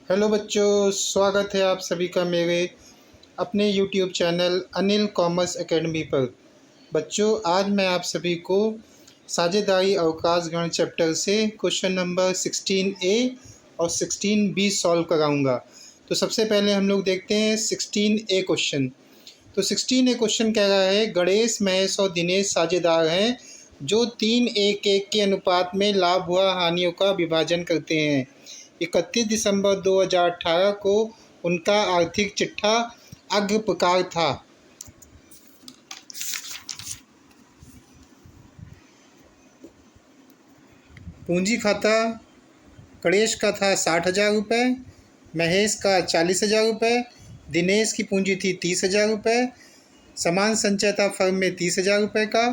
Hello बच्चों, स्वागत है आप सभी का मेरे अपने YouTube channel Anil commerce academy पर। बच्चों, आज मैं आप सभी को साझेदारी अवकाश गणित चैप्टर से क्वेश्चन नंबर 16A और 16B सॉल्व कराऊंगा। तो सबसे पहले हम लोग देखते हैं 16A क्वेश्चन। तो 16A क्वेश्चन कह रहा है, गणेश, महेश और दिनेश साझेदार हैं जो 3:1 के अनुपात में लाभ व हानियों का विभाजन करते हैं। 31 दिसंबर 2018 को उनका आर्थिक चिट्ठा अग्र प्रकार था। पूंजी खाता गणेश का था 60,000 रुपये, महेश का 40,000 रुपये, दिनेश की पूंजी थी 30,000 रुपये। समान संचय था फर्म में 30,000 रुपये का।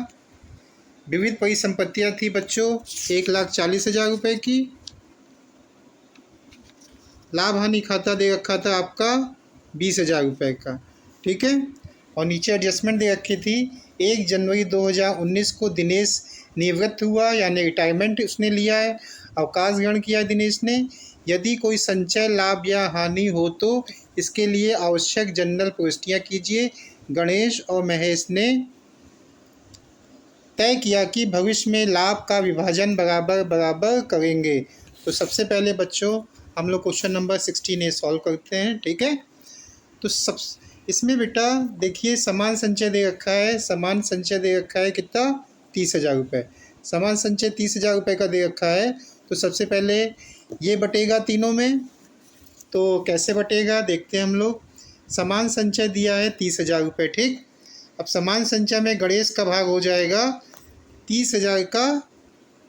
विविध परिसंपत्तियाँ थी बच्चों 1,40,000 रुपये की। लाभ हानि खाता दे रखा था आपका 20,000 रुपये का, ठीक है। और नीचे एडजस्टमेंट दे रखी थी, 1 जनवरी 2019 को दिनेश निवृत्त हुआ, यानी रिटायरमेंट उसने लिया है, अवकाश ग्रहण किया है दिनेश ने। यदि कोई संचय लाभ या हानि हो तो इसके लिए आवश्यक जनरल प्रविष्टियाँ कीजिए। गणेश और महेश ने तय किया कि भविष्य में लाभ का विभाजन बराबर बराबर करेंगे। तो सबसे पहले बच्चों हम लोग क्वेश्चन नंबर 16A सॉल्व करते हैं, ठीक है। तो सब इसमें बेटा देखिए, समान संचय दे रखा है। समान संचय दे रखा है कितना? 30,000 रुपये। समान संचय 30,000 रुपये का दे रखा है। तो सबसे पहले ये बटेगा तीनों में। तो कैसे बटेगा देखते हैं हम लोग। समान संचय दिया है 30,000 रुपये, ठीक। अब समान संचय में गणेश का भाग हो जाएगा 30,000 का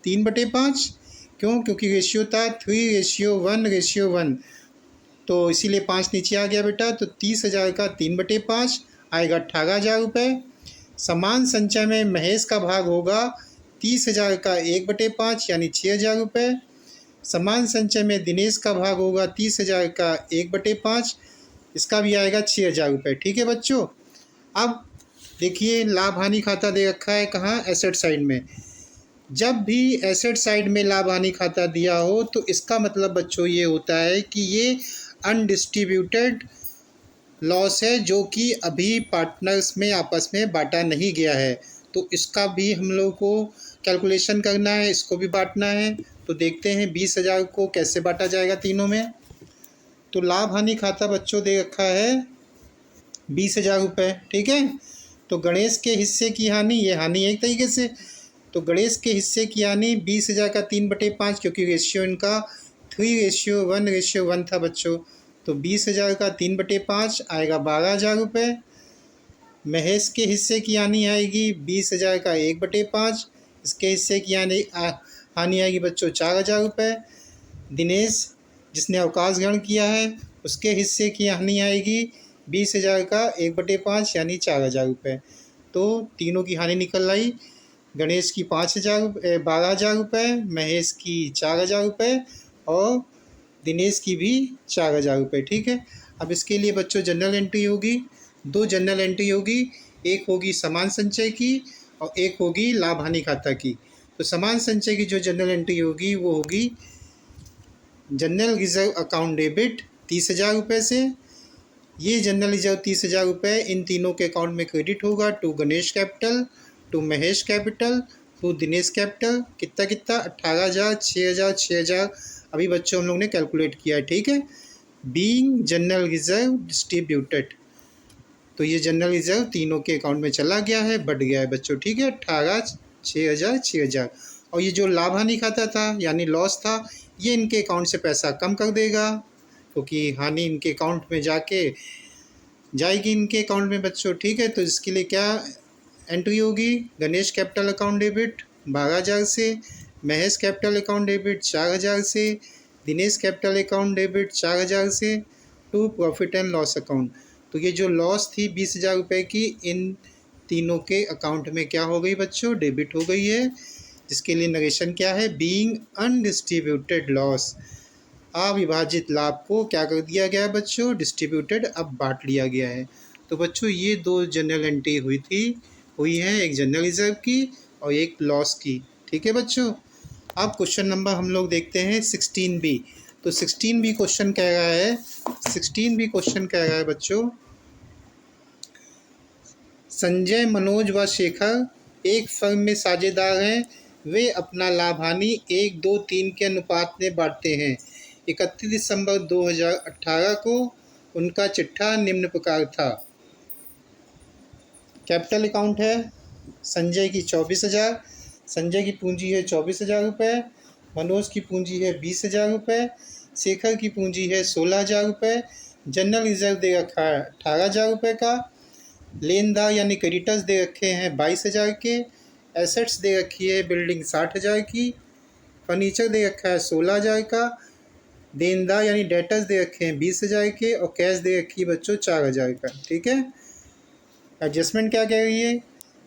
3/5। क्यों? क्योंकि रेशियो था 3:1:1, तो इसीलिए 5 नीचे आ गया बेटा। तो 30,000 का 3/5 आएगा 18,000 रुपये। समान संचय में महेश का भाग होगा 30,000 का 1/5 यानी 6,000 रुपये। समान संचय में दिनेश का भाग होगा 30,000 का 1/5, इसका भी आएगा 6,000 रुपये, ठीक है बच्चों। अब देखिए, लाभ हानि खाता दे रखा है कहाँ? एसेट साइड में। जब भी एसेट साइड में लाभ हानि खाता दिया हो तो इसका मतलब बच्चों ये होता है कि ये अनडिस्ट्रीब्यूटेड लॉस है, जो कि अभी पार्टनर्स में आपस में बांटा नहीं गया है। तो इसका भी हम लोग को कैलकुलेशन करना है, इसको भी बांटना है। तो देखते हैं 20,000 को कैसे बांटा जाएगा तीनों में। तो लाभ हानि खाता बच्चों दे रखा है 20,000 रुपये, ठीक है। तो गणेश के हिस्से की हानि, ये हानि एक तरीके से। तो गणेश के हिस्से की हानि 20,000 का 3/5, क्योंकि रेशियो इनका 3:1:1 था बच्चों। तो 20,000 का 3/5 आएगा 12,000 रुपये। महेश के हिस्से की हानि आएगी 20,000 का 1/5, इसके हिस्से की हानि आएगी बच्चों 4,000 रुपये। दिनेश जिसने अवकाश ग्रहण किया है उसके हिस्से की हानि आएगी 20,000 का 1/5 यानी 4,000 रुपये। तो तीनों की हानि निकल आई। गणेश की 12,000 रुपये, महेश की 4,000 रुपये और दिनेश की भी 4,000 रुपये, ठीक है। अब इसके लिए बच्चों जनरल एंट्री होगी, 2 जनरल एंट्री होगी। एक होगी समान संचय की और एक होगी लाभ हानि खाता की। तो समान संचय की जो जनरल एंट्री होगी वो होगी जनरल रिजर्व अकाउंट डेबिट 30,000 रुपये से। ये जनरल रिजर्व 30,000 रुपये इन तीनों के अकाउंट में क्रेडिट होगा to Ganesh capital, to Mahesh capital, to Dinesh capital. कितना कितना? 18,000, 6,000, 6,000 अभी बच्चों हम लोग ने कैलकुलेट किया है, ठीक है। बीइंग जनरल रिजर्व डिस्ट्रीब्यूटेड, तो ये जनरल रिजर्व तीनों के अकाउंट में चला गया है, बढ़ गया है बच्चों, ठीक है। 18, 6,000, 6,000। और ये जो लाभ हानि खाता था यानी लॉस था, ये इनके अकाउंट से पैसा कम कर देगा, क्योंकि हानि इनके अकाउंट में जाएगी इनके अकाउंट में बच्चों, ठीक है। तो इसके लिए क्या एंट्री होगी? गणेश कैपिटल अकाउंट डेबिट 12,000 से, महेश कैपिटल अकाउंट डेबिट 4,000 से, दिनेश कैपिटल अकाउंट डेबिट 4,000 से, to profit and loss account. तो ये जो लॉस थी 20,000 रुपये की, इन तीनों के अकाउंट में क्या हो गई बच्चों? डेबिट हो गई है। जिसके लिए नरेशन क्या है? बीइंग अनडिस्ट्रीब्यूटेड लॉस, अविभाजित लाभ को क्या कर दिया गया है बच्चों? डिस्ट्रीब्यूटेड, अब बांट लिया गया है। तो बच्चों ये 2 जनरल एंट्री हुई है, एक जनरल रिजर्व की और एक लॉस की, ठीक है बच्चों। अब क्वेश्चन नंबर हम लोग देखते हैं 16B। तो 16 भी क्वेश्चन कह रहा है, 16 भी क्वेश्चन कह रहा है बच्चों, संजय, मनोज व शेखर एक फर्म में साझेदार हैं। वे अपना लाभ हानि 1-2-3 के अनुपात में बांटते हैं। 31 दिसंबर 2018 को उनका चिट्ठा निम्न प्रकार था। कैपिटल अकाउंट है संजय की 24,000, संजय की पूंजी है 24,000 रुपये, मनोज की पूंजी है 20,000 रुपये, शेखर की पूंजी है 16,000 रुपये, जनरल रिजर्व दे रखा है 18,000 रुपये का, लेनदार यानी क्रेडिटर्स दे रखे हैं 22,000 के, एसेट्स दे रखी है बिल्डिंग 60,000 की, फर्नीचर दे रखा है 16,000 का, देनदार यानी डेटर्स दे रखे हैं 20,000 के, और कैश दे रखी है बच्चों 4,000 का। ठीक है, एडजस्टमेंट क्या कह रही है,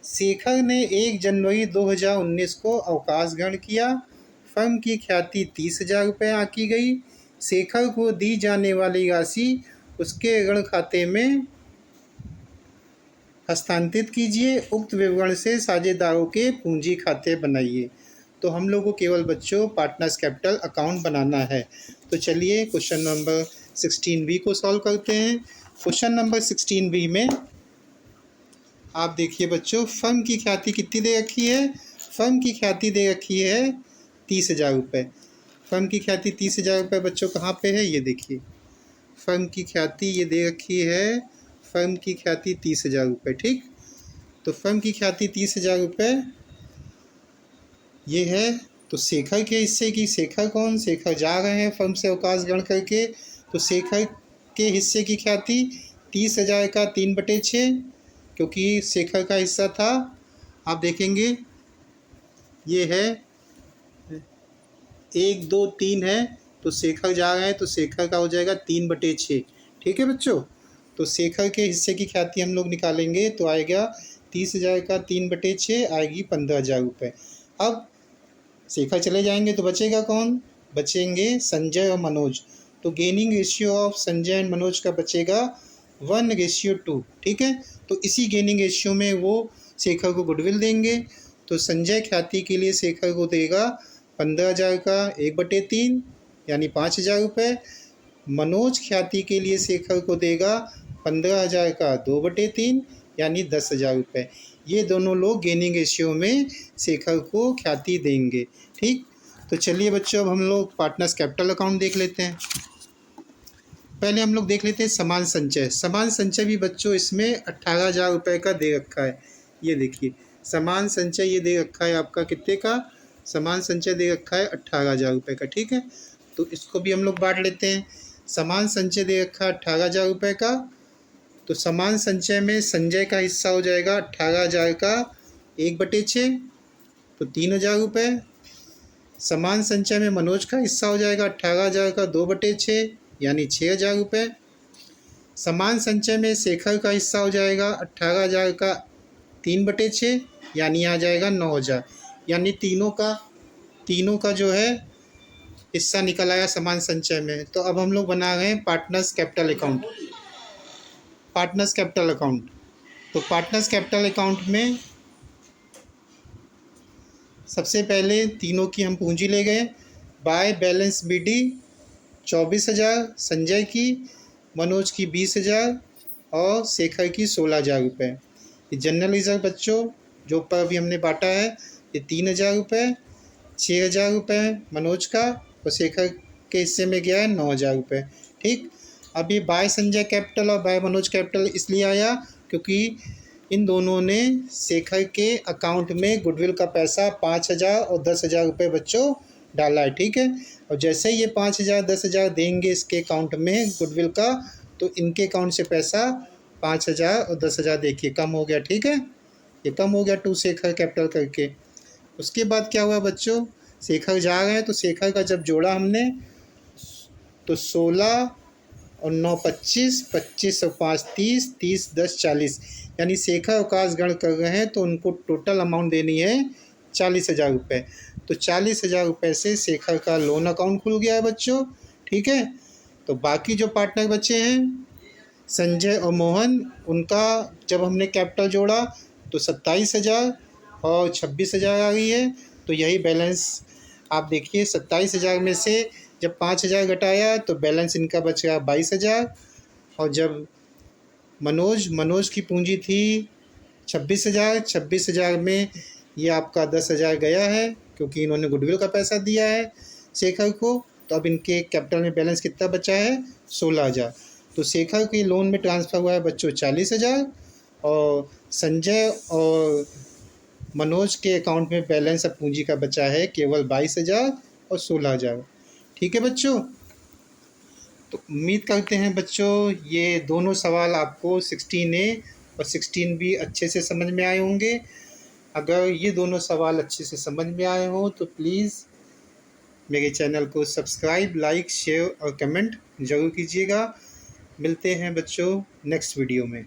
शेखर ने 1 जनवरी 2019 को अवकाश ग्रहण किया। फर्म की ख्याति 30,000 रुपये आंकी गई। शेखर को दी जाने वाली राशि उसके ऋण खाते में हस्तांतरित कीजिए। उक्त विवरण से साझेदारों के पूंजी खाते बनाइए। तो हम लोग को केवल बच्चों पार्टनर्स कैपिटल अकाउंट बनाना है। तो चलिए क्वेश्चन नंबर 16B को सॉल्व करते हैं। क्वेश्चन नंबर 16B में आप देखिए बच्चों, फर्म की ख्याति कितनी दे रखी है, फर्म की ख्याति दे रखी है 30,000 रुपये। फर्म की ख्याति 30,000 रुपये बच्चों कहाँ पे है, ये देखिए फर्म की ख्याति ये दे रखी है, फर्म की ख्याति 30,000 रुपये। ठीक, तो फर्म की ख्याति 30,000 रुपये ये है। तो शेखर के हिस्से की, शेखर कौन, शेखर जा रहे हैं फर्म से अवकाश ग्रहण करके, तो शेखर के हिस्से की ख्याति 30,000 का 3/6, क्योंकि शेखर का हिस्सा था। आप देखेंगे ये है 1, 2, 3 है, तो शेखर जा रहे हैं तो शेखर का हो जाएगा 3/6। ठीक है बच्चों, तो शेखर के हिस्से की ख्याति हम लोग निकालेंगे तो आएगा 30,000 का 3/6 आएगी 15,000 रुपये। अब शेखर चले जाएंगे तो बचेगा कौन, बचेंगे संजय और मनोज। तो gaining ratio of Sanjay and Manoj का बचेगा 1:2। ठीक है, तो इसी गेनिंग रेशियो में वो शेखर को गुडविल देंगे। तो संजय ख्याति के लिए शेखर को देगा 15,000 का 1/3 यानी 5,000 रुपये। मनोज ख्याति के लिए शेखर को देगा 15,000 का 2/3 यानी 10,000 रुपये। ये दोनों लोग गेनिंग रेशियो में शेखर को ख्याति देंगे। ठीक, तो चलिए बच्चों अब हम लोग पार्टनर्स कैपिटल अकाउंट देख लेते हैं। पहले हम लोग देख लेते हैं समान संचय। समान संचय भी बच्चों इसमें 18,000 रुपये का दे रखा है। ये देखिए समान संचय ये दे रखा है आपका कितने का, समान संचय दे रखा है 18,000 रुपये का। ठीक है, तो इसको भी हम लोग बांट लेते हैं। समान संचय दे रखा है 18,000 रुपये का, तो समान संचय में संजय का हिस्सा हो जाएगा 18,000 का 1/6 तो 3,000 रुपये। समान संचय में मनोज का हिस्सा हो जाएगा 18,000 का 2/6 यानी 6,000 रुपये। समान संचय में शेखर का हिस्सा हो जाएगा 18,000 का 3/6 यानी आ जाएगा 9,000, यानी तीनों का जो है हिस्सा निकल आया समान संचय में। तो अब हम लोग बना रहे हैं partners capital account. Partners capital account, तो पार्टनर्स कैपिटल अकाउंट में सबसे पहले तीनों की हम पूंजी ले गए। बाय बैलेंस BD 24,000 संजय की, मनोज की 20,000 और शेखर की 16,000 रुपये। ये जनरल रिजर्व बच्चों जो ऊपर अभी हमने बांटा है ये 3,000 रुपये, 6,000 रुपये मनोज का और शेखर के हिस्से में गया है 9,000 रुपये। ठीक, अभी बाय संजय कैपिटल और बाय मनोज कैपिटल इसलिए आया क्योंकि इन दोनों ने शेखर के अकाउंट में गुडविल का पैसा 5,000 और 10,000 रुपये बच्चों डाला है। ठीक है, और जैसे ही ये 5,000 10,000 देंगे इसके अकाउंट में गुडविल का, तो इनके अकाउंट से पैसा 5,000 और 10,000 देखिए कम हो गया। ठीक है, ये कम हो गया टू शेखर कैपिटल करके। उसके बाद क्या हुआ बच्चों, शेखर जा रहे हैं तो शेखर का जब जोड़ा हमने तो 16 और 9 25, 25 और 5 30, 30 10 40, यानी शेखर अवकाश ग्रहण कर रहे हैं तो उनको टोटल अमाउंट देनी है 40,000 रुपये। तो 40,000 रुपये से शेखर का लोन अकाउंट खुल गया है बच्चों। ठीक है, तो बाकी जो पार्टनर बचे हैं संजय और मोहन, उनका जब हमने कैपिटल जोड़ा तो 27,000 और 26,000 आ गई है। तो यही बैलेंस आप देखिए 27,000 में से जब 5,000 घटाया तो बैलेंस इनका बच गया 22,000। और जब मनोज की पूंजी थी 26,000, 26,000 में ये आपका 10,000 गया है क्योंकि इन्होंने गुडविल का पैसा दिया है शेखर को। तो अब इनके कैपिटल में बैलेंस कितना बचा है? 16,000। तो शेखर के लोन में ट्रांसफ़र हुआ है बच्चों 40,000 और संजय और मनोज के अकाउंट में बैलेंस अब पूंजी का बचा है केवल 22,000 और 16,000। ठीक है बच्चों, तो उम्मीद करते हैं बच्चों ये दोनों सवाल आपको 16A और 16B अच्छे से समझ में आए होंगे। अगर ये दोनों सवाल अच्छे से समझ में आए हों तो प्लीज़ मेरे चैनल को सब्सक्राइब, लाइक, शेयर और कमेंट ज़रूर कीजिएगा। मिलते हैं बच्चों नेक्स्ट वीडियो में।